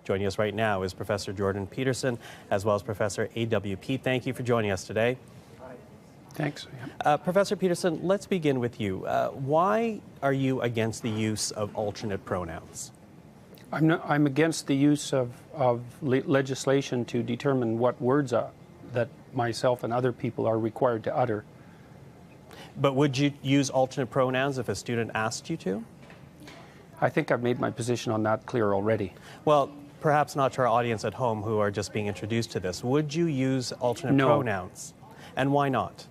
Joining us right now is Professor Jordan Peterson, as well as Professor A.W.P. Thank you for joining us today. Thanks. Professor Peterson, let's begin with you. Why are you against the use of alternate pronouns? I'm against the use of legislation to determine what words that myself and other people are required to utter. But would you use alternate pronouns if a student asked you to? I think I've made my position on that clear already. Well, perhaps not to our audience at home who are just being introduced to this. Would you use alternate pronouns? And why not?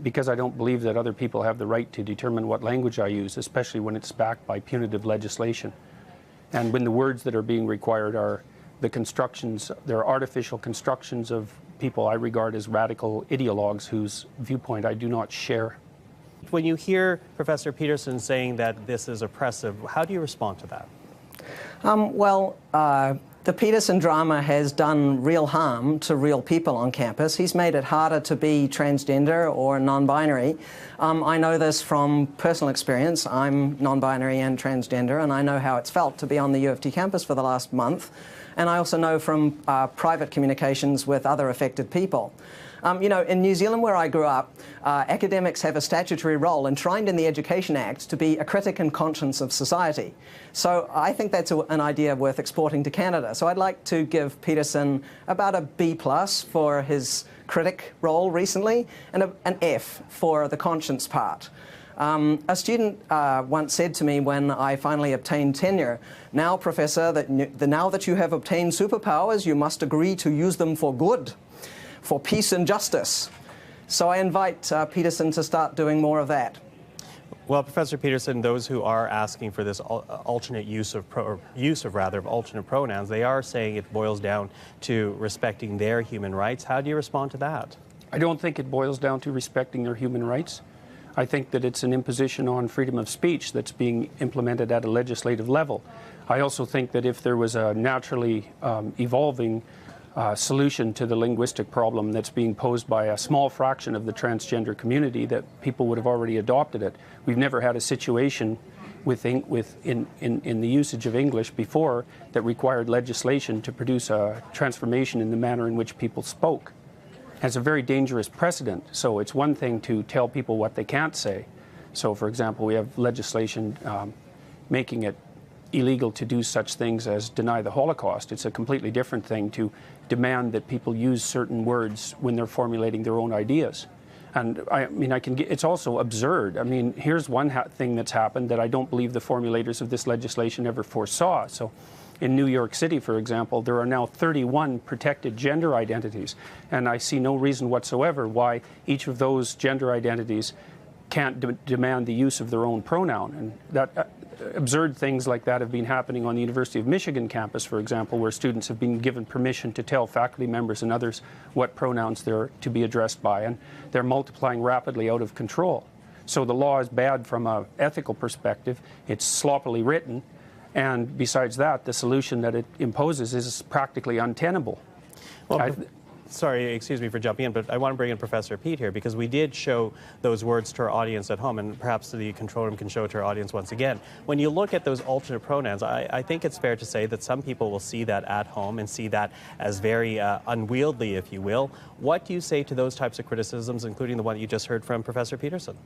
Because I don't believe that other people have the right to determine what language I use, especially when it's backed by punitive legislation. And when the words that are being required are the constructions, they're artificial constructions of people I regard as radical ideologues whose viewpoint I do not share. When you hear Professor Peterson saying that this is oppressive, how do you respond to that? The Peterson drama has done real harm to real people on campus. He's made it harder to be transgender or non-binary. I know this from personal experience. I'm non-binary and transgender, and I know how it's felt to be on the U of T campus for the last month. And I also know from private communications with other affected people. You know, in New Zealand, where I grew up, academics have a statutory role enshrined in the Education Act to be a critic and conscience of society. So I think that's an idea worth exporting to Canada. So I'd like to give Peterson about a B+ for his critic role recently, and an F for the conscience part. A student once said to me when I finally obtained tenure, "Now, Professor, now that you have obtained superpowers, you must agree to use them for good, for peace and justice." So I invite Peterson to start doing more of that. Well, Professor Peterson, those who are asking for this alternate use of alternate pronouns, they are saying it boils down to respecting their human rights. How do you respond to that? I don't think it boils down to respecting their human rights. I think that it's an imposition on freedom of speech that's being implemented at a legislative level. I also think that if there was a naturally evolving solution to the linguistic problem that's being posed by a small fraction of the transgender community, that people would have already adopted it. We've never had a situation in the usage of English before that required legislation to produce a transformation in the manner in which people spoke. It's a very dangerous precedent. So it's one thing to tell people what they can't say. So, for example, we have legislation making it illegal to do such things as deny the Holocaust. It's a completely different thing to demand that people use certain words when they're formulating their own ideas. And I mean, it's also absurd. I mean, here's one thing that's happened that I don't believe the formulators of this legislation ever foresaw. So in New York City, for example, there are now 31 protected gender identities. And I see no reason whatsoever why each of those gender identities can't demand the use of their own pronoun. And that absurd things like that have been happening on the University of Michigan campus, for example, where students have been given permission to tell faculty members and others what pronouns they're to be addressed by, and they're multiplying rapidly out of control. So the law is bad from an ethical perspective. It's sloppily written, and besides that, the solution that it imposes is practically untenable. Well, sorry, excuse me for jumping in, but I want to bring in Professor Pete here because we did show those words to our audience at home, and perhaps the control room can show it to our audience once again. When you look at those alternate pronouns, I think it's fair to say that some people will see that at home and see that as very unwieldy, if you will. What do you say to those types of criticisms, including the one you just heard from Professor Peterson?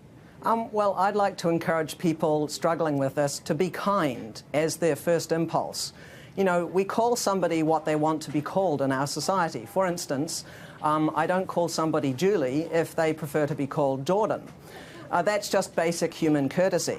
Well, I'd like to encourage people struggling with this to be kind as their first impulse. You know, we call somebody what they want to be called in our society. For instance, I don't call somebody Julie if they prefer to be called Jordan. That's just basic human courtesy.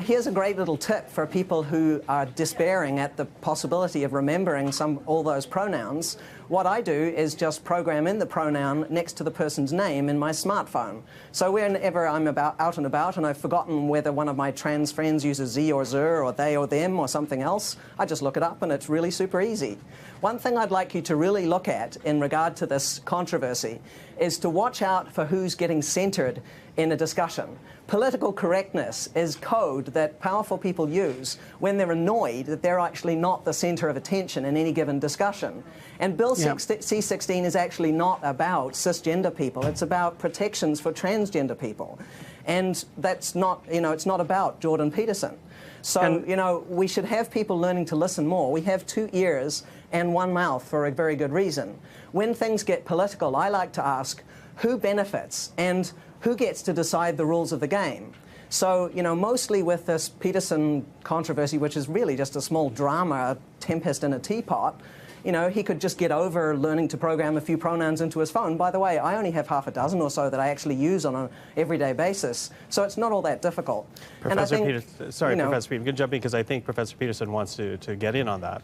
Here's a great little tip for people who are despairing at the possibility of remembering all those pronouns. What I do is just program in the pronoun next to the person's name in my smartphone. So whenever I'm out and about and I've forgotten whether one of my trans friends uses ze or zer or they or them or something else, I just look it up and it's really super easy. One thing I'd like you to really look at in regard to this controversy is to watch out for who's getting centered in a discussion. Political correctness is code that powerful people use when they're annoyed that they're actually not the center of attention in any given discussion. And Bill C-16 is actually not about cisgender people. It's about protections for transgender people. And that's not, you know, it's not about Jordan Peterson. So, you know, we should have people learning to listen more. We have 2 ears and 1 mouth for a very good reason. When things get political, I like to ask who benefits and who gets to decide the rules of the game. So, you know, mostly with this Peterson controversy, which is really just a small drama, a tempest in a teapot, you know, he could just get over learning to program a few pronouns into his phone. By the way, I only have half a dozen or so that I actually use on an everyday basis, so it's not all that difficult. Professor Peterson, sorry, Professor Peterson, you can jump in because I think Professor Peterson wants to get in on that.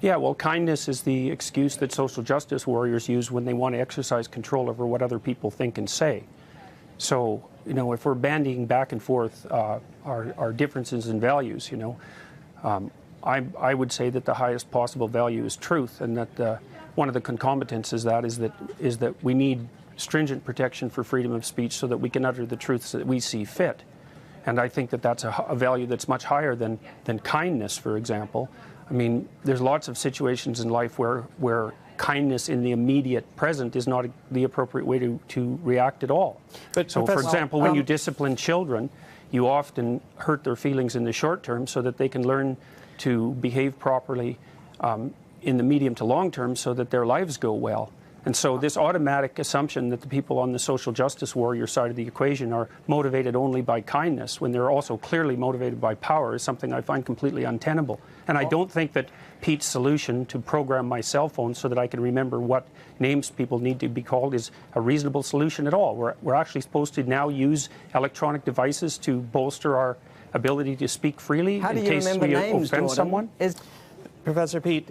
Yeah, well, kindness is the excuse that social justice warriors use when they want to exercise control over what other people think and say. So, you know, if we're bandying back and forth our differences in values, you know, I would say that the highest possible value is truth, and that one of the concomitants is that we need stringent protection for freedom of speech so that we can utter the truths that we see fit. And I think that that's a value that's much higher than kindness, for example. I mean, there's lots of situations in life where kindness in the immediate present is not the appropriate way to react at all. But so, for example, when you discipline children, you often hurt their feelings in the short term so that they can learn to behave properly in the medium to long term so that their lives go well. And so this automatic assumption that the people on the social justice warrior side of the equation are motivated only by kindness when they're also clearly motivated by power is something I find completely untenable. And I don't think that Pete's solution to program my cell phone so that I can remember what names people need to be called is a reasonable solution at all. We're actually supposed to now use electronic devices to bolster our ability to speak freely in case we offend someone. Professor Pete,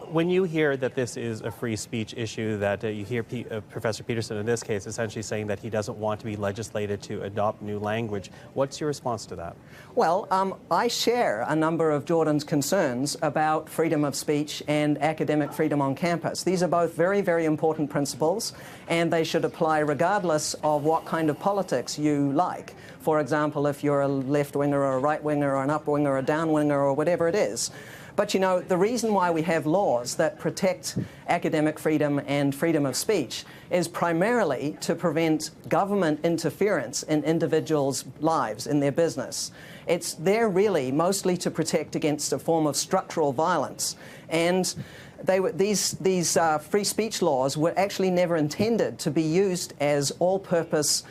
when you hear that this is a free speech issue, that you hear Professor Peterson in this case essentially saying that he doesn't want to be legislated to adopt new language, what's your response to that? Well, I share a number of Jordan's concerns about freedom of speech and academic freedom on campus. These are both very, very important principles, and they should apply regardless of what kind of politics you like. For example, if you're a left-winger or a right-winger or an up-winger or a down-winger or whatever it is. But, you know, the reason why we have laws that protect academic freedom and freedom of speech is primarily to prevent government interference in individuals' lives, in their business. It's there really mostly to protect against a form of structural violence. And these free speech laws were actually never intended to be used as all-purpose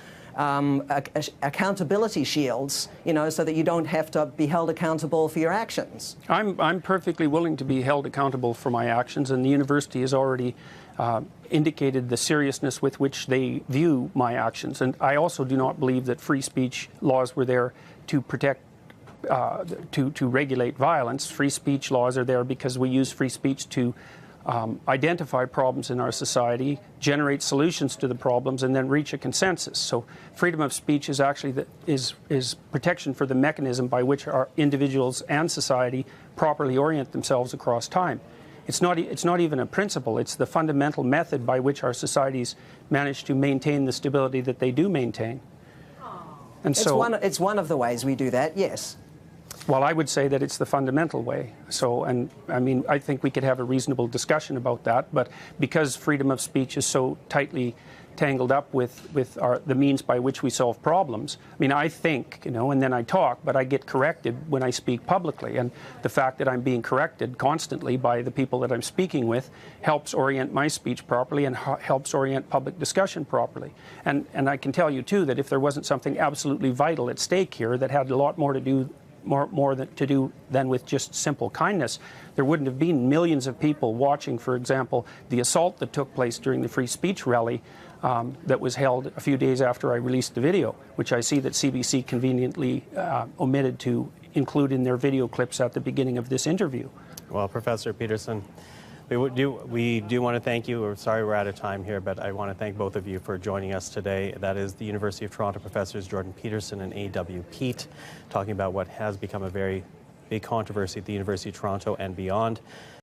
accountability shields, you know, so that you don't have to be held accountable for your actions. I'm perfectly willing to be held accountable for my actions, and the university has already indicated the seriousness with which they view my actions. And I also do not believe that free speech laws were there to protect to regulate violence. Free speech laws are there because we use free speech to identify problems in our society, generate solutions to the problems, and then reach a consensus. So freedom of speech is actually is protection for the mechanism by which our individuals and society properly orient themselves across time. It's not even a principle. It's the fundamental method by which our societies manage to maintain the stability that they do maintain. And it's one of the ways we do that, yes. Well, I would say that it's the fundamental way. So, and I mean, I think we could have a reasonable discussion about that, but because freedom of speech is so tightly tangled up with the means by which we solve problems, I mean, I think, you know, and then I talk, but I get corrected when I speak publicly, and the fact that I'm being corrected constantly by the people that I'm speaking with helps orient my speech properly and helps orient public discussion properly. And I can tell you, too, that if there wasn't something absolutely vital at stake here that had a lot more to do than with just simple kindness, there wouldn't have been millions of people watching, for example, the assault that took place during the free speech rally that was held a few days after I released the video, which I see that CBC conveniently omitted to include in their video clips at the beginning of this interview. Well, Professor Peterson, we do want to thank you. We're sorry we're out of time here, but I want to thank both of you for joining us today. That is the University of Toronto professors Jordan Peterson and A.W. Pete, talking about what has become a very big controversy at the University of Toronto and beyond.